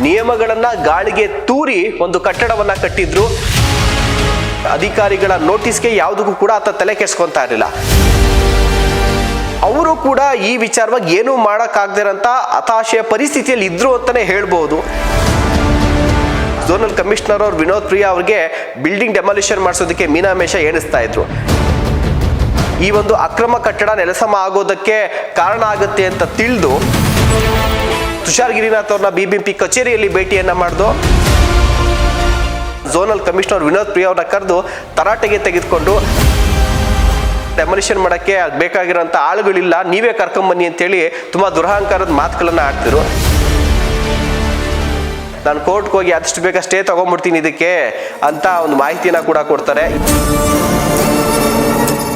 ನಿಯಮಗಳನ್ನ ಗಾಳಿಗೆ ತೂರಿ ಒಂದು ಕಟ್ಟಡವನ್ನ ಕಟ್ಟಿದ್ರು. ಅಧಿಕಾರಿಗಳ ನೋಟಿಸ್ಗೆ ಯಾವುದಕ್ಕೂ ಕೂಡ ಆತ ತಲೆ ಕೆಡಿಸ್ಕೊಂತಾ ಇರಲಿಲ್ಲ. ಅವರು ಕೂಡ ಈ ವಿಚಾರವಾಗಿ ಏನೂ ಮಾಡೋಕ್ಕಾಗದಿರಂತ ಹತಾಶೆಯ ಪರಿಸ್ಥಿತಿಯಲ್ಲಿ ಇದ್ರು ಅಂತಾನೆ ಹೇಳ್ಬೋದು. ಝೋನಲ್ ಕಮಿಷನರ್ ಅವರು ವಿನೋದ್ ಪ್ರಿಯಾ ಅವರಿಗೆ ಬಿಲ್ಡಿಂಗ್ ಡೆಮಾಲಿಷನ್ ಮಾಡಿಸೋದಕ್ಕೆ ಮೀನಾಮೇಷ ಎಣಿಸ್ತಾ ಇದ್ರು. ಈ ಒಂದು ಅಕ್ರಮ ಕಟ್ಟಡ ನೆಲಸಮ ಆಗೋದಕ್ಕೆ ಕಾರಣ ಆಗುತ್ತೆ ಅಂತ ತಿಳಿದು ತುಷಾರ್ ಗಿರಿನಾಥ್ ಅವ್ರನ್ನ ಬಿಬಿಎಂಪಿ ಕಚೇರಿಯಲ್ಲಿ ಭೇಟಿಯನ್ನ ಮಾಡಿದು. ಝೋನಲ್ ಕಮಿಷನರ್ ವಿನೋದ್ ಪ್ರಿಯಾ ಅವ್ರನ್ನ ಕರೆದು ತರಾಟೆಗೆ ತೆಗೆದುಕೊಂಡು ಡೆಮಾಲಿಷನ್ ಮಾಡೋಕ್ಕೆ ಬೇಕಾಗಿರೋಂಥ ಆಳುಗಳಿಲ್ಲ, ನೀವೇ ಕರ್ಕೊಂಬನ್ನಿ ಅಂತೇಳಿ ತುಂಬ ದುರಹಂಕಾರದ ಮಾತುಗಳನ್ನು ಆಡ್ತಿರು. ನಾನು ಕೋರ್ಟ್ಗೆ ಹೋಗಿ ಆದಷ್ಟು ಬೇಗ ಸ್ಟೇ ತಗೊಂಡ್ಬಿಡ್ತೀನಿ ಇದಕ್ಕೆ ಅಂತ ಒಂದು ಮಾಹಿತಿನ ಕೂಡ ಕೊಡ್ತಾರೆ.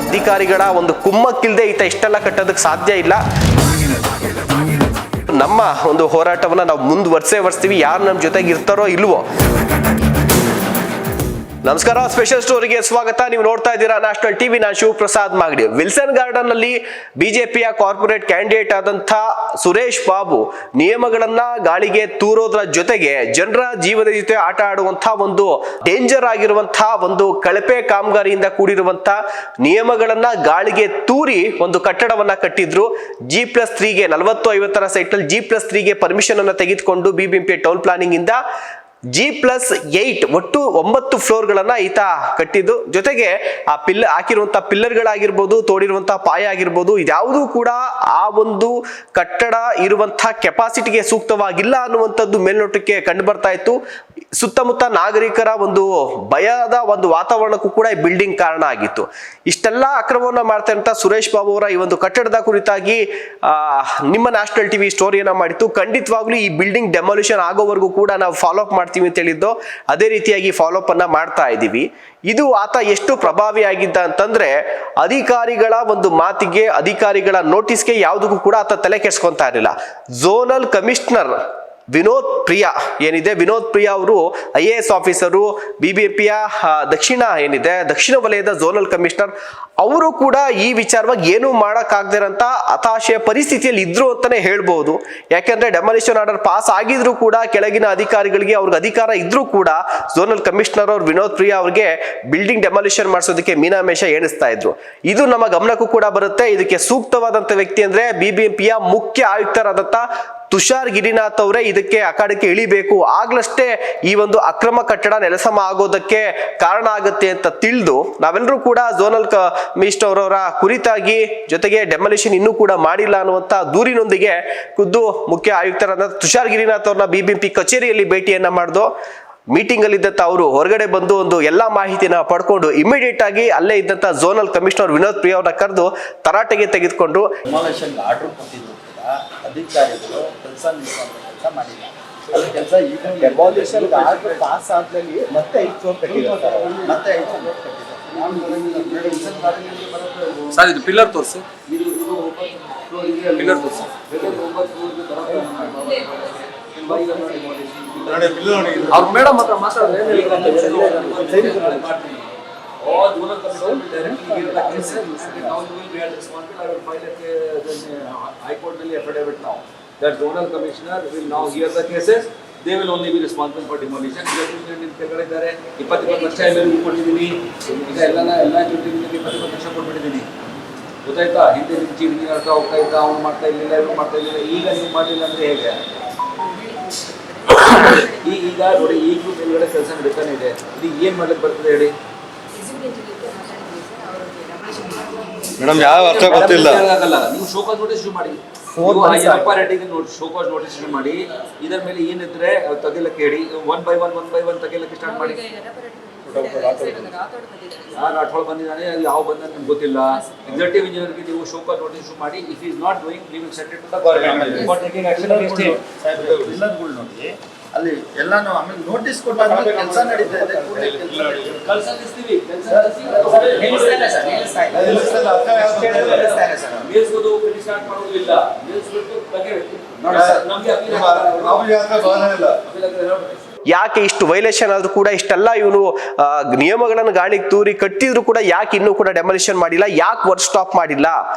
ಅಧಿಕಾರಿಗಳ ಒಂದು ಕುಮ್ಮಕ್ಕಿಲ್ಲದೆ ಈತ ಇಷ್ಟೆಲ್ಲ ಕಟ್ಟೋದಕ್ಕೆ ಸಾಧ್ಯ ಇಲ್ಲ. ನಮ್ಮ ಒಂದು ಹೋರಾಟವನ್ನ ನಾವು ಮುಂದುವರ್ಸ್ತೀವಿ, ಯಾರು ನಮ್ಮ ಜೊತೆಗೆ ಇರ್ತಾರೋ ಇಲ್ವೋ. ನಮಸ್ಕಾರ, ಸ್ಪೆಷಲ್ ಸ್ಟೋರಿಗೆ ಸ್ವಾಗತ. ನೀವು ನೋಡ್ತಾ ಇದ್ದೀರಾ ನ್ಯಾಷನಲ್ ಟಿವಿ. ನಾನು ಶಿವಪ್ರಸಾದ್ ಮಾಗಡಿ. ವಿಲ್ಸನ್ ಗಾರ್ಡನ್ ನಲ್ಲಿ ಬಿಜೆಪಿಯ ಕಾರ್ಪೊರೇಟ್ ಕ್ಯಾಂಡಿಡೇಟ್ ಆದಂತ ಸುರೇಶ್ ಬಾಬು ನಿಯಮಗಳನ್ನ ಗಾಳಿಗೆ ತೂರೋದ್ರ ಜೊತೆಗೆ ಜನರ ಜೀವದ ಜೊತೆ ಆಟ ಆಡುವಂತಹ ಒಂದು ಡೇಂಜರ್ ಆಗಿರುವಂತಹ ಒಂದು ಕಳಪೆ ಕಾಮಗಾರಿಯಿಂದ ಕೂಡಿರುವಂತಹ ನಿಯಮಗಳನ್ನ ಗಾಳಿಗೆ ತೂರಿ ಒಂದು ಕಟ್ಟಡವನ್ನ ಕಟ್ಟಿದ್ರು. G+3ಗೆ 40-50 ಸೈಟ್ ನಲ್ಲಿ G+3ಗೆ ಪರ್ಮಿಷನ್ ಅನ್ನ ತೆಗೆದುಕೊಂಡು ಬಿಬಿಎಂಪಿ ಟೌನ್ ಪ್ಲಾನಿಂಗ್ ಇಂದ G+8 ಒಟ್ಟು 9 ಫ್ಲೋರ್ಗಳನ್ನ ಈತ ಕಟ್ಟಿದ್ದು. ಜೊತೆಗೆ ಆ ಹಾಕಿರುವಂತಹ ಪಿಲ್ಲರ್ಗಳಾಗಿರ್ಬೋದು, ತೋಡಿರುವಂತಹ ಪಾಯ ಆಗಿರ್ಬೋದು, ಇದ್ಯಾವುದೂ ಕೂಡ ಆ ಒಂದು ಕಟ್ಟಡ ಇರುವಂತಹ ಕೆಪಾಸಿಟಿಗೆ ಸೂಕ್ತವಾಗಿಲ್ಲ ಅನ್ನುವಂಥದ್ದು ಮೇಲ್ನೋಟಕ್ಕೆ ಕಂಡು ಬರ್ತಾ ಇತ್ತು. ಸುತ್ತಮುತ್ತ ನಾಗರಿಕರ ಒಂದು ಭಯದ ಒಂದು ವಾತಾವರಣಕ್ಕೂ ಕೂಡ ಈ ಬಿಲ್ಡಿಂಗ್ ಕಾರಣ ಆಗಿತ್ತು. ಇಷ್ಟೆಲ್ಲ ಅಕ್ರಮವನ್ನ ಮಾಡ್ತಾ ಇರುವಂತ ಸುರೇಶ್ ಬಾಬು ಅವರ ಈ ಒಂದು ಕಟ್ಟಡದ ಕುರಿತಾಗಿ ನಿಮ್ಮ ನ್ಯಾಷನಲ್ ಟಿವಿ ಸ್ಟೋರಿಯನ್ನ ಮಾಡಿತ್ತು. ಖಂಡಿತವಾಗ್ಲೂ ಈ ಬಿಲ್ಡಿಂಗ್ ಡೆಮಾಲಿಷನ್ ಆಗೋವರೆಗೂ ಕೂಡ ನಾವು ಫಾಲೋ ಅಪ್ ಮಾಡ್ತೀವಿ ಅಂತ ಹೇಳಿದ್ದು, ಅದೇ ರೀತಿಯಾಗಿ ಫಾಲೋ ಅಪ್ ಅನ್ನ ಮಾಡ್ತಾ ಇದ್ದೀವಿ. ಇದು ಆತ ಎಷ್ಟು ಪ್ರಭಾವಿಯಾಗಿದ್ದ ಅಂತಂದ್ರೆ, ಅಧಿಕಾರಿಗಳ ಒಂದು ಮಾತಿಗೆ, ಅಧಿಕಾರಿಗಳ ನೋಟಿಸ್ಗೆ ಯಾವುದಕ್ಕೂ ಕೂಡ ಆತ ತಲೆ ಕೆಡಿಸ್ಕೊಂತಾ ಇರಲಿಲ್ಲ. ಝೋನಲ್ ಕಮಿಷನರ್ ವಿನೋದ್ ಪ್ರಿಯಾ ಏನಿದೆ, ವಿನೋದ್ ಪ್ರಿಯಾ ಅವರು IAS ಆಫೀಸರು, ಬಿಬಿಎಂಪಿಯ ದಕ್ಷಿಣ ವಲಯದ ಝೋನಲ್ ಕಮಿಷನರ್. ಅವರು ಕೂಡ ಈ ವಿಚಾರವಾಗಿ ಏನೂ ಮಾಡೋಕ್ಕಾಗದಿರಂತ ಹತಾಶೆಯ ಪರಿಸ್ಥಿತಿಯಲ್ಲಿ ಇದ್ರು ಅಂತಾನೆ ಹೇಳ್ಬೋದು. ಯಾಕೆಂದ್ರೆ ಡೆಮಾಲಿಷನ್ ಆರ್ಡರ್ ಪಾಸ್ ಆಗಿದ್ರು ಕೂಡ ಕೆಳಗಿನ ಅಧಿಕಾರಿಗಳಿಗೆ ಅವ್ರಿಗೆ ಅಧಿಕಾರ ಇದ್ರೂ ಕೂಡ ಝೋನಲ್ ಕಮಿಷನರ್ ಅವರು ವಿನೋದ್ ಪ್ರಿಯಾ ಅವ್ರಿಗೆ ಬಿಲ್ಡಿಂಗ್ ಡೆಮಾಲಿಷನ್ ಮಾಡಿಸೋದಕ್ಕೆ ಮೀನಾಮೇಷ ಎಣಿಸ್ತಾ ಇದ್ರು. ಇದು ನಮ್ಮ ಗಮನಕ್ಕೂ ಕೂಡ ಬರುತ್ತೆ. ಇದಕ್ಕೆ ಸೂಕ್ತವಾದಂತ ವ್ಯಕ್ತಿ ಅಂದ್ರೆ ಬಿಬಿಎಂಪಿಯ ಮುಖ್ಯ ಆಯುಕ್ತರಾದಂತ ತುಷಾರ್ ಗಿರಿನಾಥ್ ಅವರೇ ಇದಕ್ಕೆ ಅಖಾಡಕ್ಕೆ ಇಳಿಬೇಕು. ಆಗ್ಲಷ್ಟೇ ಈ ಒಂದು ಅಕ್ರಮ ಕಟ್ಟಡ ನೆಲಸಮ ಆಗೋದಕ್ಕೆ ಕಾರಣ ಆಗುತ್ತೆ ಅಂತ ತಿಳಿದು ನಾವೆಲ್ಲರೂ ಕೂಡ ಝೋನಲ್ ಕಮಿಷನರ್ ಅವರ ಕುರಿತಾಗಿ, ಜೊತೆಗೆ ಡೆಮಾಲಿಷನ್ ಇನ್ನೂ ಕೂಡ ಮಾಡಿಲ್ಲ ಅನ್ನುವಂತ ದೂರಿನೊಂದಿಗೆ ಖುದ್ದು ಮುಖ್ಯ ಆಯುಕ್ತರಾದ ತುಷಾರ್ ಗಿರಿನಾಥ್ ಅವ್ರನ್ನ ಬಿಬಿಎಂಪಿ ಕಚೇರಿಯಲ್ಲಿ ಭೇಟಿಯನ್ನ ಮಾಡಿದು. ಮೀಟಿಂಗ್ ಅಲ್ಲಿ ಇದ್ದಂತ ಅವರು ಹೊರಗಡೆ ಬಂದು ಒಂದು ಎಲ್ಲಾ ಮಾಹಿತಿನ ಪಡ್ಕೊಂಡು ಇಮಿಡಿಯೇಟ್ ಆಗಿ ಅಲ್ಲೇ ಇದ್ದಂತ ಝೋನಲ್ ಕಮಿಷನರ್ ವಿನೋದ್ ಪ್ರಿಯಾ ಅವ್ರನ್ನ ಕರೆದು ತರಾಟೆಗೆ ತೆಗೆದುಕೊಂಡು ಅಧಿಕಾರಿಗಳು ಕೆಲಸ ಮಾಡಿಲ್ಲ. ಅದು ಕೆಲಸ ಈಗ ಡೆಮಾಲಿಷನ್ ಆರ್ಡರ್ ಪಾಸ್ ಆದ್ಮೇಲೆ ಮತ್ತೆ 5 ಫ್ಲೋರ್ ಕಟ್ಟಿದ್ದಾರೆ. ಮತ್ತೆ 5 ಫ್ಲೋರ್ ಕಟ್ಟಿದ್ದಾರೆ. ಸರ್ ಇದು ಪಿಲ್ಲರ್ ತೋರಿಸಿ, ಪಿಲ್ಲರ್ ತೋರಿಸಿ. ಅವ್ರು ಮೇಡಮ್ ಹತ್ರ ಮಾತಾಡಿದ್ರೆ all Gunal Commission will directly give the cases. Now you will be responsible. I will file a High Court affidavit now that Zonal Commissioner will now hear the cases. They will only be responsible for demolition. ಕೆಳಗಡೆ 20 ಲಕ್ಷ ಎಲ್ಲರಿಗೂ ಕೊಟ್ಟಿದ್ದೀನಿ. ಈಗ ಎಲ್ಲ ಜೊತೆಗೆ 20 ಲಕ್ಷ ಕೊಟ್ಬಿಟ್ಟಿದ್ದೀನಿ. ಗೊತ್ತಾಯ್ತಾ? ಹಿಂದೆ cheating ಮಾಡ್ತಾ ಹೋಗ್ತಾ ಇದ್ದ, ಅವ್ನು ಮಾಡ್ತಾ ಇರಲಿಲ್ಲ, ಇವ್ರು ಮಾಡ್ತಾ ಇರಲಿಲ್ಲ. ಈಗ ನೀವು ಮಾಡಲಿಲ್ಲ ಅಂದ್ರೆ ಹೇಗೆ? ಈಗ ನೋಡಿ, ಈಗಲೂ ಮೇಲ್ಗಡೆ ಕೆಲಸ ನಡೀತಾನೆ ಇದೆ. ಇದು ಏನು ಮಾಡ್ಲಿಕ್ಕೆ ಬರ್ತದೆ ಹೇಳಿ ಮೇಡಮ್? ಯಾವ ಅರ್ಥ ಗೊತ್ತಿಲ್ಲ. ನೀವು ಶೋಕಾಸ್ ನೋಟಿಸ್ ಇಶ್ಯೂ ಮಾಡಿ, ಶೋಕಾಸ್ ನೋಟಿಸ್ ಇಶ್ಯೂ ಮಾಡಿ. ಇದರ ಮೇಲೆ ಏನಿದ್ರೆ ತೆಗಿಲಕ್ಕೆ ಹೇಳಿ. ಒನ್ ಬೈ ಒನ್ ತೆಗಿಲಕ್ಕೆ ಸ್ಟಾರ್ಟ್ ಮಾಡಿ. ರಾಠೋಡ್ ಬಂದಿದ್ದಾನೆ, ಅದು ಯಾವ ಬಂದ ನಿಮ್ಗೆ ಗೊತ್ತಿಲ್ಲ. ಎಕ್ಸಿಕ್ಯೂಟಿವ್ ಇಂಜಿನಿಯರ್ಗೆ ನೀವು ಶೋಕಾಸ್ ನೋಟಿಸ್ ಇಶ್ಯೂ ಮಾಡಿ. If is not doing, we will send it to the government for taking action against him. ಎಲ್ಲದಗಳು ನೋಡಿ ಅಲ್ಲಿ ಎಲ್ಲಾನು ಆಮೇಲೆ ನೋಟಿಸ್ ಕೊಟ್ಟಾಗ ಕೆಲಸ ನಡೀತಾ ಇದೆ. ಕಳ್ಸಿಸ್ತೀವಿ, ನಿಲ್ಸೋದು ಸ್ಟಾರ್ಟ್ ಮಾಡೋದಿಲ್ಲ. ನಿಲ್ಸ್ಬಿಟ್ಟು ನಮಗೆ ಯಾಕೆ ಇಷ್ಟು ವೈಲೇಷನ್ ಆದ್ರೂ ಕೂಡ ಇಷ್ಟೆಲ್ಲ ಇವನು ನಿಯಮಗಳನ್ನು ಗಾಳಿಗೆ ತೂರಿ ಕಟ್ಟಿದ್ರು ಕೂಡ ಯಾಕೆ ಇನ್ನೂ ಕೂಡ ಡೆಮೊಲಿಷನ್ ಮಾಡಿಲ್ಲ, ಯಾಕೆ ವರ್ಕ್ ಸ್ಟಾಪ್ ಮಾಡಿಲ್ಲ?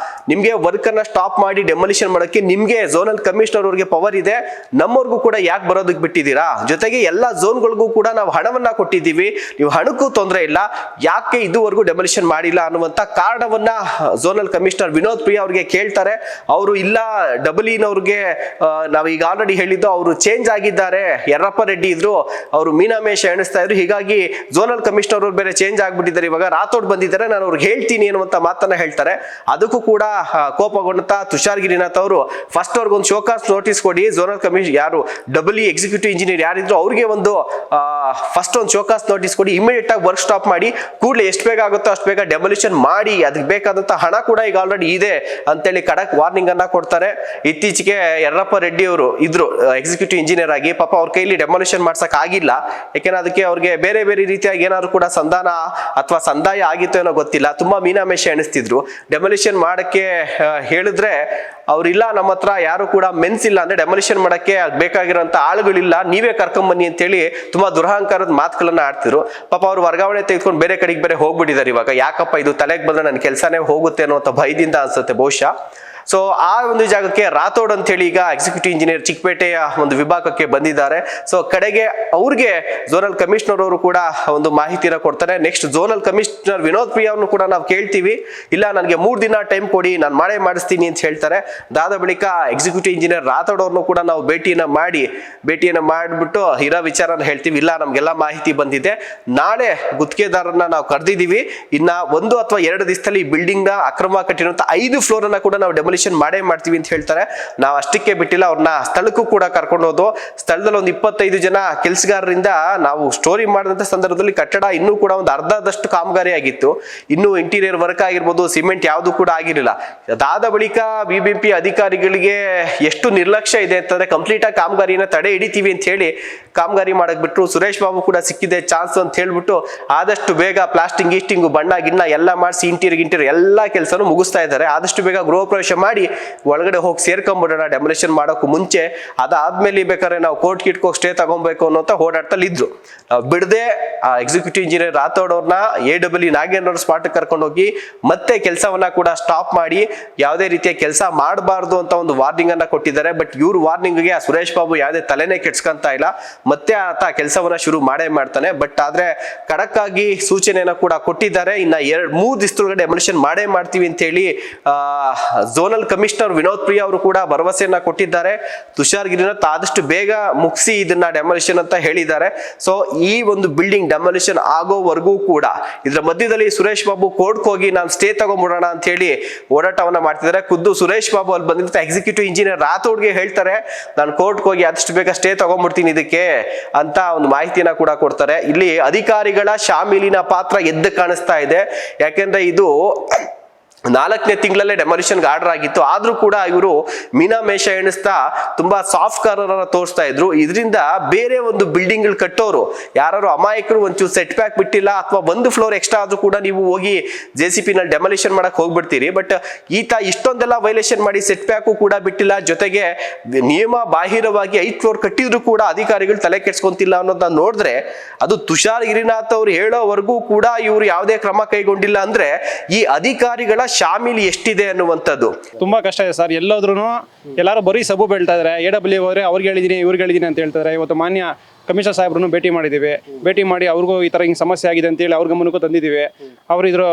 ನಿಮ್ಗೆ ವರ್ಕ್ ಅನ್ನ ಸ್ಟಾಪ್ ಮಾಡಿ ಡೆಮೊಲಿಷನ್ ಮಾಡೋಕ್ಕೆ ನಿಮ್ಗೆ ಝೋನಲ್ ಕಮಿಷನರ್ ಅವ್ರಿಗೆ ಪವರ್ ಇದೆ, ನಮ್ಮವ್ರಿಗೂ ಕೂಡ ಯಾಕೆ ಬರೋದಕ್ಕೆ ಬಿಟ್ಟಿದ್ದೀರಾ? ಜೊತೆಗೆ ಎಲ್ಲ ಝೋನ್ಗಳಿಗೂ ಕೂಡ ನಾವು ಹಣವನ್ನ ಕೊಟ್ಟಿದ್ದೀವಿ, ನೀವು ಹಣಕ್ಕೂ ತೊಂದರೆ ಇಲ್ಲ, ಯಾಕೆ ಇದುವರೆಗೂ ಡೆಮೊಲಿಷನ್ ಮಾಡಿಲ್ಲ ಅನ್ನುವಂತ ಕಾರಣವನ್ನ ಝೋನಲ್ ಕಮಿಷನರ್ ವಿನೋದ್ ಪ್ರಿಯಾ ಅವ್ರಿಗೆ ಕೇಳ್ತಾರೆ. ಅವರು ಇಲ್ಲ ಡಬಲಿನವ್ರಿಗೆ ನಾವು ಈಗ ಆಲ್ರೆಡಿ ಹೇಳಿದ್ದು ಅವರು ಚೇಂಜ್ ಆಗಿದ್ದಾರೆ, ಯರ್ರಪ್ಪ ರೆಡ್ಡಿ ಇದ್ರು, ಅವರು ಮೀನಾಮೇಶ ಎಣಿಸ್ತಾ ಇದ್ರು, ಹೀಗಾಗಿ ಝೋನಲ್ ಕಮಿಷನರ್ ಅವ್ರು ಬೇರೆ ಚೇಂಜ್ ಆಗ್ಬಿಟ್ಟಿದ್ದಾರೆ, ಇವಾಗ ರಾಥೋಡ್ ಬಂದಿದ್ದಾರೆ, ನಾನು ಅವ್ರಿಗೆ ಹೇಳ್ತೀನಿ ಅನ್ನುವಂತ ಮಾತನ್ನ ಹೇಳ್ತಾರೆ. ಅದಕ್ಕೂ ಕೂಡ ಕೋಪಗೊಂಡಂತ ತುಷಾರ್ ಗಿರಿನಾಥ್ ಅವರು ಫಸ್ಟ್ ಅವ್ರಿಗೊಂದು ಶೋಕಾಸ್ ನೋಟಿಸ್ ಕೊಡಿ, ಝೋನಲ್ ಕಮಿಷನ್ ಯಾರು ಡಬಲ್ ಎಕ್ಸಿಕ್ಯೂಟಿವ್ ಇಂಜಿನಿಯರ್ ಯಾರಿದ್ರು ಅವ್ರಿಗೆ ಒಂದು ಫಸ್ಟ್ ಒಂದು ಶೋಕಾಸ್ ನೋಟಿಸ್ ಕೊಡಿ, ಇಮಿಡಿಯೇಟ್ ಆಗಿ ವರ್ಕ್ ಸ್ಟಾಪ್ ಮಾಡಿ, ಕೂಡಲೇ ಎಷ್ಟು ಬೇಗ ಆಗುತ್ತೋ ಅಷ್ಟು ಬೇಗ ಡೆಮೊಲಿಷನ್ ಮಾಡಿ, ಅದಕ್ಕೆ ಬೇಕಾದಂತ ಹಣ ಕೂಡ ಈಗ ಆಲ್ರೆಡಿ ಇದೆ ಅಂತೇಳಿ ಖಡಕ್ ವಾರ್ನಿಂಗ್ ಅನ್ನ ಕೊಡ್ತಾರೆ. ಇತ್ತೀಚೆಗೆ ಯರ್ರಪ್ಪ ರೆಡ್ಡಿ ಅವರು ಇದ್ರು ಎಕ್ಸಿಕ್ಯೂಟಿವ್ ಇಂಜಿನಿಯರ್ ಆಗಿ, ಪಾಪ ಅವ್ರ ಕೈಲಿ ಡೆಮೊಲಿಷನ್ ಮಾಡ್ಸಕ್ ಆಗಿಲ್ಲ, ಯಾಕೆಂದ್ರೆ ಅದಕ್ಕೆ ಅವ್ರಿಗೆ ಬೇರೆ ಬೇರೆ ರೀತಿಯಾಗಿ ಏನಾದ್ರು ಕೂಡ ಸಂಧಾನ ಅಥವಾ ಸಂದಾಯ ಆಗಿತ್ತು ಏನೋ ಗೊತ್ತಿಲ್ಲ, ತುಂಬಾ ಮೀನಾಮೇಷ ಎಣಿಸ್ತಿದ್ರು. ಡೆಮೊಲಿಷನ್ ಮಾಡಕ್ಕೆ ಹೇಳಿದ್ರೆ ಅವ್ರಿಲ್ಲ, ನಮ್ಮ ಹತ್ರ ಯಾರು ಕೂಡ ಮೆನ್ಸ್ ಇಲ್ಲ, ಅಂದ್ರೆ ಡೆಮೊಲಿಷನ್ ಮಾಡಕ್ಕೆ ಬೇಕಾಗಿರೋಂತ ಆಳುಗಳಿಲ್ಲ, ನೀವೇ ಕರ್ಕೊಂಬನ್ನಿ ಅಂತೇಳಿ ತುಂಬಾ ದುರಹಂಕಾರದ ಮಾತುಗಳನ್ನ ಆಡ್ತಿದ್ರು. ಪಾಪ ಅವ್ರು ವರ್ಗಾವಣೆ ತೆಗೆದುಕೊಂಡು ಬೇರೆ ಕಡೆಗೆ ಬೇರೆ ಹೋಗ್ಬಿಟ್ಟಿದ್ದಾರೆ. ಇವಾಗ ಯಾಕಪ್ಪ ಇದು ತಲೆಗೆ ಬಂದ್ರೆ ನನ್ನ ಕೆಲಸನೇ ಹೋಗುತ್ತೆ ಅನ್ನುವಂಥ ಭಯದಿಂದ ಅನ್ಸುತ್ತೆ ಬಹುಶಃ. ಸೊ ಆ ಒಂದು ಜಾಗಕ್ಕೆ ರಾಥೋಡ್ ಅಂತ ಹೇಳಿ ಈಗ ಎಕ್ಸಿಕ್ಯೂಟಿವ್ ಇಂಜಿನಿಯರ್ ಚಿಕ್ಕಪೇಟೆಯ ಒಂದು ವಿಭಾಗಕ್ಕೆ ಬಂದಿದ್ದಾರೆ. ಸೊ ಕಡೆಗೆ ಅವ್ರಿಗೆ ಝೋನಲ್ ಕಮಿಷನರ್ ಅವರು ಕೂಡ ಒಂದು ಮಾಹಿತಿನ ಕೊಡ್ತಾರೆ. Next zonal commissioner Vinod Priya ಅವ್ರನ್ನು ಕೂಡ ನಾವು ಕೇಳ್ತೀವಿ, ಇಲ್ಲ ನನಗೆ 3 ದಿನ ಟೈಮ್ ಕೊಡಿ, ನಾನು ಮಾಡೇ ಮಾಡಿಸ್ತೀನಿ ಅಂತ ಹೇಳ್ತಾರೆ. ಅದಾದ ಬಳಿಕ ಎಕ್ಸಿಕ್ಯೂಟಿವ್ ಇಂಜಿನಿಯರ್ ರಾಥೋಡ್ ಅವ್ರನ್ನು ಕೂಡ ನಾವು ಭೇಟಿಯನ್ನ ಮಾಡಿಬಿಟ್ಟು ಇರೋ ವಿಚಾರನ ಹೇಳ್ತೀವಿ, ಇಲ್ಲ ನಮ್ಗೆಲ್ಲ ಮಾಹಿತಿ ಬಂದಿದೆ, ನಾಳೆ ಗುತ್ತಿಗೆದಾರರನ್ನ ನಾವು ಕರೆದಿದ್ದೀವಿ, ಇನ್ನ 1 ಅಥವಾ 2 ದಿವಸದಲ್ಲಿ ಬಿಲ್ಡಿಂಗ್ ನ ಅಕ್ರಮ ಕಟ್ಟಿರುವಂತ 5 ಫ್ಲೋರ್ ಅನ್ನ ಕೂಡ ನಾವು ಡೆಮೊಲಿಷನ್ ಮಾಡೇ ಮಾಡ್ತೀವಿ ಅಂತ ಹೇಳ್ತಾರೆ. ನಾವು ಅಷ್ಟಕ್ಕೆ ಬಿಟ್ಟಿಲ್ಲ, ಅವ್ರನ್ನ ಸ್ಥಳಕ್ಕೂ ಕೂಡ ಕರ್ಕೊಂಡು ಹೋದು ಸ್ಥಳದಲ್ಲಿ ಒಂದು 25 ಜನ ಕೆಲಸಗಾರರಿಂದ ನಾವು ಸ್ಟೋರಿ ಮಾಡಿದಂತ ಸಂದರ್ಭದಲ್ಲಿ ಕಟ್ಟಡ ಇನ್ನೂ ಕೂಡ ಒಂದು ಅರ್ಧದಷ್ಟು ಕಾಮಗಾರಿ ಆಗಿತ್ತು, ಇನ್ನು ಇಂಟೀರಿಯರ್ ವರ್ಕ್ ಆಗಿರ್ಬೋದು, ಸಿಮೆಂಟ್ ಯಾವುದು ಕೂಡ ಆಗಿರಲಿಲ್ಲ. ಅದಾದ ಬಳಿಕ ಬಿಬಿಎಂಪಿ ಅಧಿಕಾರಿಗಳಿಗೆ ಎಷ್ಟು ನಿರ್ಲಕ್ಷ್ಯ ಇದೆ ಅಂತಂದ್ರೆ ಕಂಪ್ಲೀಟ್ ಆಗಿ ಕಾಮಗಾರಿನ ತಡೆ ಹಿಡಿತೀವಿ ಅಂತ ಹೇಳಿ ಕಾಮಗಾರಿ ಮಾಡಕ್ ಬಿಟ್ರು. ಸುರೇಶ್ ಬಾಬು ಕೂಡ ಸಿಕ್ಕಿದೆ ಚಾನ್ಸ್ ಅಂತ ಹೇಳ್ಬಿಟ್ಟು ಆದಷ್ಟು ಬೇಗ ಪ್ಲಾಸ್ಟಿಂಗ್ ಗೀಸ್ಟಿಂಗ್ ಬಣ್ಣ ಗಿಣ್ಣ ಎಲ್ಲ ಮಾಡಿಸಿ ಇಂಟೀರಿಯರ್ ಎಲ್ಲಾ ಕೆಲಸನೂ ಮುಗಿಸ್ತಾ ಇದ್ದಾರೆ. ಆದಷ್ಟು ಬೇಗ ಗೃಹ ಪ್ರವೇಶ ಮಾಡಿ ಒಳಗಡೆ ಹೋಗಿ ಸೇರ್ಕೊಂಡ್ಬಿಡೋಣ ಡೆಮೊಲಿಷನ್ ಮಾಡೋಕ್ಕೂ ಮುಂಚೆ, ಅದಾದ್ಮೇಲೆ ಬೇಕಾದ್ರೆ ನಾವು ಕೋರ್ಟ್ ಗಿಟ್ಕೋಗಿ ಸ್ಟೇ ತಗೊಬೇಕು ಅನ್ನೋಂತ ಓಡಾಡ್ತಲ್ಲಿ ಇದ್ರು. ಬಿಡದೆ ಎಕ್ಸಿಕ್ಯೂಟಿವ್ ಇಂಜಿನಿಯರ್ ರಾಥೋಡ್ ಅವ್ರನ್ನ AWE ನಾಗೇಂದ್ರ ಅವ್ರ ಸ್ಪಾಟ್ ಕರ್ಕೊಂಡು ಹೋಗಿ ಮತ್ತೆ ಕೆಲಸವನ್ನ ಕೂಡ ಸ್ಟಾಪ್ ಮಾಡಿ ಯಾವುದೇ ರೀತಿಯ ಕೆಲಸ ಮಾಡಬಾರ್ದು ಅಂತ ಒಂದು ವಾರ್ನಿಂಗ್ ಅನ್ನ ಕೊಟ್ಟಿದ್ದಾರೆ. ಬಟ್ ಇವ್ರ ವಾರ್ನಿಂಗ್ಗೆ ಸುರೇಶ್ ಬಾಬು ಯಾವುದೇ ತಲೆನೇ ಕೆಡ್ಸ್ಕೊಂತ ಇಲ್ಲ, ಮತ್ತೆ ಆತ ಕೆಲಸವನ್ನ ಶುರು ಮಾಡೇ ಮಾಡ್ತಾನೆ. ಬಟ್ ಆದ್ರೆ ಖಡಕ್ ಆಗಿ ಸೂಚನೆಯನ್ನ ಕೂಡ ಕೊಟ್ಟಿದ್ದಾರೆ, ಇನ್ನ 2-3 ದಿವಸದೊಳಗಡೆ ಡೆಮೊಲಿಷನ್ ಮಾಡೇ ಮಾಡ್ತೀವಿ ಅಂತ ಹೇಳಿ ಝೋನಲ್ ಕಮಿಷನರ್ ವಿನೋದ್ ಪ್ರಿಯಾ ಅವರು ಕೂಡ ಭರವಸೆಯನ್ನ ಕೊಟ್ಟಿದ್ದಾರೆ. ತುಷಾರ್ ಗಿರಿನಾಥ್ ಆದಷ್ಟು ಬೇಗ ಮುಗಿಸಿ ಇದನ್ನ ಡೆಮೊಲಿಷನ್ ಅಂತ ಹೇಳಿದ್ದಾರೆ. ಸೊ ಈ ಒಂದು ಬಿಲ್ಡಿಂಗ್ ಡೆಮೊಲಿಷನ್ ಆಗೋವರೆಗೂ ಕೂಡ ಇದರ ಮಧ್ಯದಲ್ಲಿ ಸುರೇಶ್ ಬಾಬು ಕೋರ್ಟ್ಗೆ ಹೋಗಿ ನಾನು ಸ್ಟೇ ತಗೊಂಡ್ಬಿಡೋಣ ಅಂತ ಹೇಳಿ ಓಡಾಟವನ್ನ ಮಾಡ್ತಿದ್ದಾರೆ. ಖುದ್ದು ಸುರೇಶ್ ಬಾಬು ಅಲ್ಲಿ ಬಂದಿದ್ದ ಎಕ್ಸಿಕ್ಯೂಟಿವ್ ಇಂಜಿನಿಯರ್ ರಾಥೋಡ್ಗೆ ಹೇಳ್ತಾರೆ, ನಾನು ಕೋರ್ಟ್ಗೆ ಹೋಗಿ ಆದಷ್ಟು ಬೇಗ ಸ್ಟೇ ತಗೊಂಡ್ಬಿಡ್ತೀನಿ ಇದಕ್ಕೆ ಅಂತ ಒಂದು ಮಾಹಿತಿನ ಕೂಡ ಕೊಡ್ತಾರೆ. ಇಲ್ಲಿ ಅಧಿಕಾರಿಗಳ ಶಾಮೀಲಿನ ಪಾತ್ರ ಎದ್ದು ಕಾಣಿಸ್ತಾ ಇದೆ. ಯಾಕೆಂದ್ರೆ ಇದು 4ನೇ ತಿಂಗಳಲ್ಲೇ ಡೆಮೊಲಿಷನ್ಗೆ ಆರ್ಡರ್ ಆಗಿತ್ತು, ಆದ್ರೂ ಕೂಡ ಇವರು ಮೀನಾಮೇಷ ಎಣಿಸ್ತಾ ತುಂಬಾ ಸಾಫ್ಟ್ ಕಾರ್ನರ್ ತೋರಿಸ್ತಾ ಇದ್ರು. ಇದರಿಂದ ಬೇರೆ ಒಂದು ಬಿಲ್ಡಿಂಗ್ ಕಟ್ಟೋರು ಯಾರು ಅಮಾಯಕರು ಒಂಚೂರು ಸೆಟ್ ಬ್ಯಾಕ್ ಬಿಟ್ಟಿಲ್ಲ ಅಥವಾ 1 ಫ್ಲೋರ್ ಎಕ್ಸ್ಟ್ರಾ ಆದ್ರೂ ಕೂಡ ನೀವು ಹೋಗಿ JCP ನಲ್ಲಿ ಡೆಮೊಲಿಷನ್ ಮಾಡಕ್ ಹೋಗ್ಬಿಡ್ತೀರಿ. ಬಟ್ ಈತ ಇಷ್ಟೊಂದೆಲ್ಲ ವೈಲೇಷನ್ ಮಾಡಿ ಸೆಟ್ ಬ್ಯಾಕು ಕೂಡ ಬಿಟ್ಟಿಲ್ಲ, ಜೊತೆಗೆ ನಿಯಮ ಬಾಹಿರವಾಗಿ 5 ಫ್ಲೋರ್ ಕಟ್ಟಿದ್ರು ಕೂಡ ಅಧಿಕಾರಿಗಳು ತಲೆ ಕೆಡ್ಸ್ಕೊಂತಿಲ್ಲ ಅನ್ನೋದನ್ನ ನೋಡಿದ್ರೆ ಅದು ತುಷಾರ್ ಗಿರಿನಾಥ್ ಅವ್ರು ಹೇಳೋವರೆಗೂ ಕೂಡ ಇವರು ಯಾವುದೇ ಕ್ರಮ ಕೈಗೊಂಡಿಲ್ಲ ಅಂದ್ರೆ ಈ ಅಧಿಕಾರಿಗಳ ಶಾಮಿಲಿ ಎಷ್ಟಿದೆ ಅನ್ನುವಂಥದ್ದು ತುಂಬಾ ಕಷ್ಟ ಇದೆ ಸರ್. ಎಲ್ಲೋದ್ರೂ ಎಲ್ಲರೂ ಬರೀ ಸಬು ಬೀಳ್ತಾ ಇದ್ದಾರೆ. AWE ಹೋದ್ರೆ ಅವ್ರಿಗೆ ಹೇಳಿದೀನಿ ಇವ್ರಿಗೆ ಹೇಳಿದೀನಿ ಅಂತ ಹೇಳ್ತಾರೆ. ಇವತ್ತು ಮಾನ್ಯ ಕಮಿಷನರ್ ಸಾಹೇಬ್ರನ್ನು ಭೇಟಿ ಮಾಡಿದ್ದೀವಿ, ಭೇಟಿ ಮಾಡಿ ಅವ್ರಿಗೂ ಈ ಥರ ಹಿಂಗೆ ಸಮಸ್ಯೆ ಆಗಿದೆ ಅಂತೇಳಿ ಅವ್ರ ಗಮನಕ್ಕೂ ತಂದಿದ್ದೀವಿ. ಅವರು ಇದ್ರ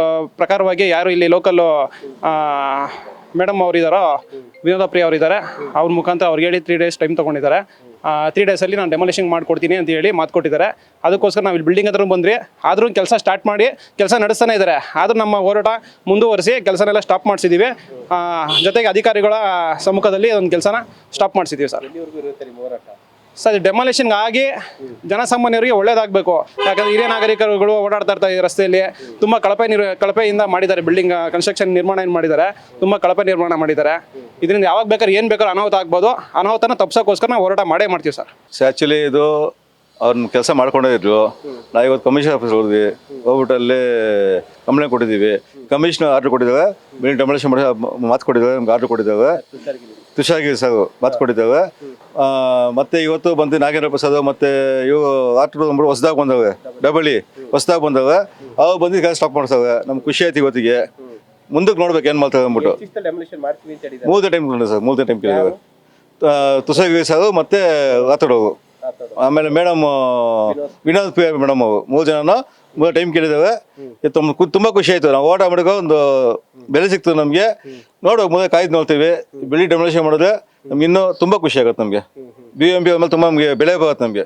ಪ್ರಕಾರವಾಗಿ ಯಾರು ಇಲ್ಲಿ ಲೋಕಲ್ಲು ಮೇಡಮ್ ಅವರಿದ್ದಾರೋ ವಿನೋದ ಪ್ರಿಯ ಅವರಿದ್ದಾರೆ, ಅವ್ರ ಮುಖಾಂತರ ಅವ್ರಿಗೆ ಹೇಳಿ 3 ಡೇಸ್ ಟೈಮ್ ತೊಗೊಂಡಿದ್ದಾರೆ. 3 ಡೇಸಲ್ಲಿ ನಾನು ಡೆಮೊಲಿಷನ್ ಮಾಡಿಕೊಡ್ತೀನಿ ಅಂತ ಹೇಳಿ ಮಾತು ಕೊಟ್ಟಿದ್ದಾರೆ. ಅದಕ್ಕೋಸ್ಕರ ನಾವು ಇಲ್ಲಿ ಬಿಲ್ಡಿಂಗ್ ಹತ್ರ ಬಂದ್ರಿ, ಆದ್ರೂ ಕೆಲಸ ಸ್ಟಾರ್ಟ್ ಮಾಡಿ ಕೆಲಸ ನಡೆಸ್ತಾನೆ ಇದ್ದಾರೆ. ಆದ್ರೂ ನಮ್ಮ ಹೋರಾಟ ಮುಂದುವರಿಸಿ ಕೆಲಸನೆಲ್ಲ ಸ್ಟಾಪ್ ಮಾಡಿಸಿದ್ದೀವಿ. ಜೊತೆಗೆ ಅಧಿಕಾರಿಗಳ ಸಮ್ಮುಖದಲ್ಲಿ ಒಂದು ಕೆಲಸನ ಸ್ಟಾಪ್ ಮಾಡಿಸಿದ್ದೀವಿ ಸರ್. ಸರ್ ಡೆಮಾಲಿಷನ್ ಆಗಿ ಜನಸಾಮಾನ್ಯರಿಗೆ ಒಳ್ಳೇದಾಗಬೇಕು. ಯಾಕಂದರೆ ಹಿರಿಯ ನಾಗರಿಕರುಗಳು ಓಡಾಡ್ತಾ ಇರ್ತಾರೆ ರಸ್ತೆಯಲ್ಲಿ. ತುಂಬ ಕಳಪೆಯಿಂದ ಮಾಡಿದ್ದಾರೆ. ಬಿಲ್ಡಿಂಗ್ ಕನ್ಸ್ಟ್ರಕ್ಷನ್ ನಿರ್ಮಾಣ ಏನು ಮಾಡಿದ್ದಾರೆ, ತುಂಬ ಕಳಪೆ ನಿರ್ಮಾಣ ಮಾಡಿದ್ದಾರೆ. ಇದರಿಂದ ಯಾವಾಗ ಬೇಕಾದ್ರೆ ಏನು ಬೇಕಾದ್ರೂ ಅನಾಹುತ ಆಗ್ಬೋದು. ಅನಾಹುತನ ತಪ್ಪಿಸೋಕ್ಕೋಸ್ಕರ ನಾವು ಹೋರಾಟ ಮಾಡೇ ಮಾಡ್ತೀವಿ ಸರ್. ಆ್ಯಕ್ಚುಲಿ ಇದು ಅವ್ರನ್ನ ಕೆಲಸ ಮಾಡ್ಕೊಂಡೇ ಇದ್ರು. ನಾವು ಇವತ್ತು ಕಮಿಷನ್ ಆಫೀಸ್ ಹೋದ್ವಿ, ಹೋಗ್ಬಿಟ್ಟು ಅಲ್ಲಿ ಕಂಪ್ಲೇಂಟ್ ಕೊಟ್ಟಿದ್ದೀವಿ. ಕಮಿಷನರ್ ಆರ್ಡರ್ ಕೊಟ್ಟಿದ್ದಾವೆ, ಬಿಲ್ಡಿಂಗ್ ಡೆಮಾಲಿಷನ್ ಮಾಡಿ ಮಾತು ಕೊಟ್ಟಿದ್ದಾವೆ, ನಮ್ಗೆ ಆರ್ಡರ್ ಕೊಟ್ಟಿದ್ದಾವೆ. ತುಷಾರಗಿರಿ ಸರ್ ಮಾತು ಕೊಟ್ಟಿದ್ದೇವೆ. ಮತ್ತೆ ಇವತ್ತು ಬಂದು ನಾಗೇಂದ್ರ ಪ್ರಸಾದ್ ಮತ್ತೆ ಇವು ಆಟೋ ನಂಬರ್ ಹೊಸದಾಗಿ ಬಂದವೆ, ಡಬಲ್ ಹೊಸದಾಗಿ ಬಂದವೆ, ಅವು ಬಂದು ಕೆಲಸ ಸ್ಟಾಪ್ ಮಾಡ್ಸವೆ. ನಮ್ಗೆ ಖುಷಿ ಆಯ್ತು ಇವತ್ತಿಗೆ. ಮುಂದಕ್ಕೆ ನೋಡ್ಬೇಕು ಏನು ಮಾಡ್ತಾರೆ ಅಂದ್ಬಿಟ್ಟು. ಮೂರನೇ ಟೈಮ್ ಕೇಳಿದ್ದೇವೆ. ತುಷಾರಗಿರಿ ಸರ್ ಮತ್ತೆ ರಾಥೋಡವರು, ಆಮೇಲೆ ಮೇಡಮ್ ವಿನೋದ್ ಪಿ ಮೇಡಮ್ ಅವರು 3 ಜನನ 3 ಟೈಮ್ ಕೇಳಿದ್ದೇವೆ. ತುಂಬ ಖುಷಿ ಆಯಿತು. ನಾವು ಓಟ ಮಾಡಿಕೊ ಒಂದು ಬೆಲೆ ಸಿಕ್ತು ನಮಗೆ. ನೋಡುವಾಗ ಮುಂದೆ ಕಾಯ್ದು ನೋಡ್ತೀವಿ. ಬಿಲ್ಡಿಂಗ್ ಡೆಮೊಲಿಷನ್ ಮಾಡಿದ್ರೆ ನಮ್ಗೆ ಇನ್ನೂ ತುಂಬ ಖುಷಿ ಆಗುತ್ತೆ. ನಮಗೆ BMB ಆಮೇಲೆ ತುಂಬ ನಮಗೆ ಬೆಲೆ ಬರುತ್ತೆ ನಮಗೆ.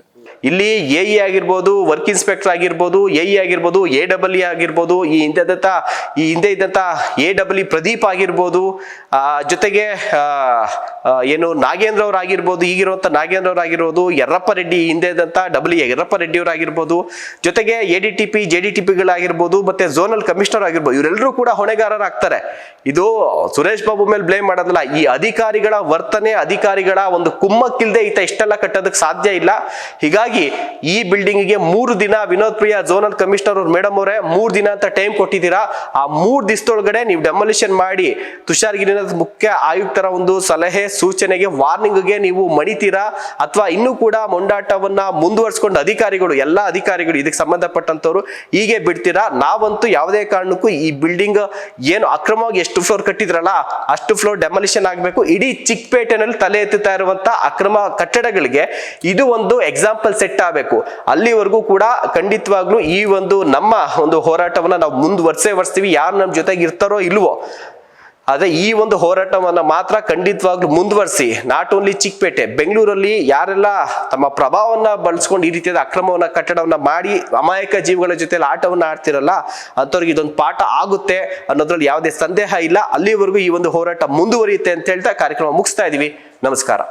ಇಲ್ಲಿ ಎಇ ಆಗಿರ್ಬೋದು, ವರ್ಕ್ ಇನ್ಸ್ಪೆಕ್ಟರ್ ಆಗಿರ್ಬೋದು, ಎಇ ಆಗಿರ್ಬೋದು, AEE ಆಗಿರ್ಬೋದು, ಈ ಹಿಂದೆ ಇದ್ದಂಥ AEE ಪ್ರದೀಪ್ ಆಗಿರ್ಬೋದು, ಜೊತೆಗೆ ಏನು ನಾಗೇಂದ್ರ ಅವ್ರು ಆಗಿರ್ಬೋದು, ಈಗಿರುವಂಥ ನಾಗೇಂದ್ರ ಅವ್ರು ಆಗಿರ್ಬೋದು, ಯರ್ರಪ್ಪ ರೆಡ್ಡಿ ಹಿಂದೆ ಇದ್ದಂಥ ಯರ್ರಪ್ಪ ರೆಡ್ಡಿ ಅವ್ರು ಆಗಿರ್ಬೋದು, ಜೊತೆಗೆ ADTP JDTPಗಳಾಗಿರ್ಬೋದು, ಮತ್ತೆ ಝೋನಲ್ ಕಮಿಷನರ್ ಆಗಿರ್ಬೋದು, ಇವರೆಲ್ಲರೂ ಕೂಡ ಹೊಣೆಗಾರರಾಗ್ತಾರೆ. ಇದು ಸುರೇಶ್ ಬಾಬು ಮೇಲೆ ಬ್ಲೇಮ್ ಮಾಡೋದಲ್ಲ. ಈ ಅಧಿಕಾರಿಗಳ ವರ್ತನೆ, ಅಧಿಕಾರಿಗಳ ಒಂದು ಕುಮ್ಮಕ್ಕಿಲ್ದೆ ಈತ ಇಷ್ಟೆಲ್ಲ ಕಟ್ಟೋದಕ್ಕೆ ಸಾಧ್ಯ ಇಲ್ಲ. ಹೀಗಾಗಿ ಈ ಬಿಲ್ಡಿಂಗ್ಗೆ 3 ದಿನ ವಿನೋದ್ ಪ್ರಿಯಾ ಝೋನಲ್ ಕಮಿಷನರ್ ಅವ್ರು ಮೇಡಮ್ ಅವರೇ 3 ದಿನ ಅಂತ ಟೈಮ್ ಕೊಟ್ಟಿದ್ದೀರಾ. ಆ 3 ದಿವಸದೊಳಗಡೆ ನೀವು ಡೆಮೊಲಿಷನ್ ಮಾಡಿ ತುಷಾರಗಿರಿ ಮುಖ್ಯ ಆಯುಕ್ತರ ಒಂದು ಸಲಹೆ ಸೂಚನೆಗೆ ವಾರ್ನಿಂಗ್ಗೆ ನೀವು ಮಣಿತೀರಾ, ಅಥವಾ ಇನ್ನೂ ಕೂಡ ಮೊಂಡಾಟವನ್ನ ಮುಂದುವರಿಸಿಕೊಂಡು ಎಲ್ಲ ಅಧಿಕಾರಿಗಳು ಇದಕ್ಕೆ ಸಂಬಂಧಪಟ್ಟಂತವ್ರು ಹೀಗೆ ಬಿಡ್ತೀರಾ? ನಾವಂತೂ ಯಾವುದೇ ಕಾರಣಕ್ಕೂ ಈ ಬಿಲ್ಡಿಂಗ್ ಏನು ಅಕ್ರಮವಾಗಿ ಎಷ್ಟು ಫ್ಲೋರ್ ಕಟ್ಟಿದ್ರಲ್ಲ ಅಷ್ಟು ಫ್ಲೋರ್ ಡೆಮೊಲಿಷನ್ ಆಗಬೇಕು. ಇಡೀ ಚಿಕ್ಕಪೇಟೆನಲ್ಲಿ ತಲೆ ಎತ್ತುತ್ತಾ ಇರುವಂತ ಅಕ್ರಮ ಕಟ್ಟಡಗಳಿಗೆ ಇದು ಒಂದು ಎಕ್ಸಾಂಪಲ್ ಸೆಟ್ ಆಗಬೇಕು. ಅಲ್ಲಿವರೆಗೂ ಕೂಡ ಖಂಡಿತವಾಗ್ಲೂ ಈ ಒಂದು ನಮ್ಮ ಒಂದು ಹೋರಾಟವನ್ನ ನಾವು ಮುಂದುವರ್ಸ್ತೀವಿ. ಯಾರು ನಮ್ಮ ಜೊತೆಗೆ ಇರ್ತಾರೋ ಇಲ್ವೋ, ಅದೇ ಈ ಒಂದು ಹೋರಾಟವನ್ನ ಮಾತ್ರ ಖಂಡಿತವಾಗ್ಲೂ ಮುಂದುವರಿಸಿ. ನಾಟ್ ಓನ್ಲಿ ಚಿಕ್ಕಪೇಟೆ, ಬೆಂಗಳೂರಲ್ಲಿ ಯಾರೆಲ್ಲ ತಮ್ಮ ಪ್ರಭಾವವನ್ನ ಬಳಸ್ಕೊಂಡು ಈ ರೀತಿಯಾದ ಅಕ್ರಮವನ್ನ ಕಟ್ಟಡವನ್ನ ಮಾಡಿ ಅಮಾಯಕ ಜೀವಗಳ ಜೊತೆ ಆಟವನ್ನ ಆಡ್ತಿರಲ್ಲ, ಅಂಥವ್ರಿಗೆ ಇದೊಂದು ಪಾಠ ಆಗುತ್ತೆ ಅನ್ನೋದ್ರಲ್ಲಿ ಯಾವುದೇ ಸಂದೇಹ ಇಲ್ಲ. ಅಲ್ಲಿವರೆಗೂ ಈ ಒಂದು ಹೋರಾಟ ಮುಂದುವರಿಯುತ್ತೆ ಅಂತ ಹೇಳ್ತಾ ಕಾರ್ಯಕ್ರಮ ಮುಗಿಸ್ತಾ ಇದೀವಿ. ನಮಸ್ಕಾರ.